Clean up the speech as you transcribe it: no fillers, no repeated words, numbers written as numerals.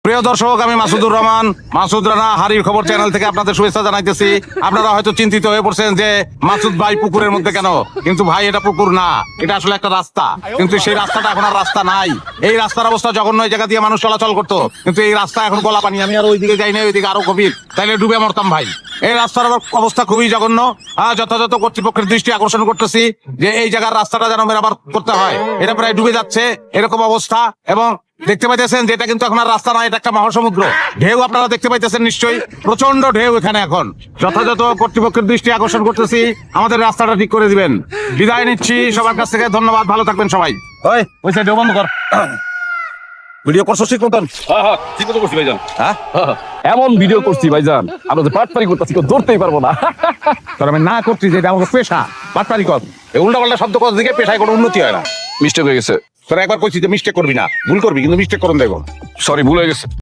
প্রিয় দর্শক, আমি মাসুদুর রহমান, মাসুদ রানা হারির খবর চ্যানেল থেকে আপনাদের শুভেচ্ছা জানাইতেছি। আপনারা হয়তো চিন্তিত হয়ে পড়ছেন যে মাসুদ ভাই পুকুরের মধ্যে কেন, কিন্তু ভাই এটা পুকুর না, এটা আসলে একটা রাস্তা। কিন্তু সেই রাস্তাটা এখন আর রাস্তা নাই। এই রাস্তার অবস্থা জঘন্য, এই জায়গা দিয়ে মানুষ চলাচল করতো, কিন্তু এই রাস্তা এখন গলা পানি। আমি আর ওইদিকে যাই না, ওইদিকে আরো গভীর, তাইলে ডুবে মরতাম ভাই। এই রাস্তার অবস্থা খুবই জঘন্য। যথাযথ কর্তৃপক্ষের দৃষ্টি আকর্ষণ করতেছি যে এই জায়গার রাস্তাটা যেন মেরামত করতে হয়। এটা প্রায় ডুবে যাচ্ছে, এরকম অবস্থা। এবং দেখতে পাইতেছেন যে এটা কিন্তু এখন আর রাস্তা নয়, এটা একটা মহাসমুদ্র। ঢেউ আপনারা দেখতে পাইতেছেন নিশ্চয়ই, প্রচন্ড ঢেউ এখানে এখন। যথাযথ কর্তৃপক্ষের দৃষ্টি আকর্ষণ করতেছি, আমাদের রাস্তাটা ঠিক করে দিবেন। বিদায় নিচ্ছি সবার কাছ থেকে, ধন্যবাদ, ভালো থাকবেন সবাই। ওই সাইড বন্ধ কর। ভিডিও করছো ঠিক মতন? ঠিক মতো করছি ভাইজান। হ্যাঁ, এমন ভিডিও করছি ভাইজান, আমরা যে পাটপারি করতেছি কেউ ধরতেই পারবো না। তোর আমি না করছি যে এটা আমাকে পেশা, বাটপারি কর। এই উল্টা পাল্টা শব্দ কর দিকে পেশায় কোনো উন্নতি হয় না। মিস্টেক হয়ে গেছে, তোরা একবার কইছি যে মিস্টেক করবি না, ভুল করবি, কিন্তু মিস্টেক করুন দেখো। সরি ভুল হয়ে গেছে।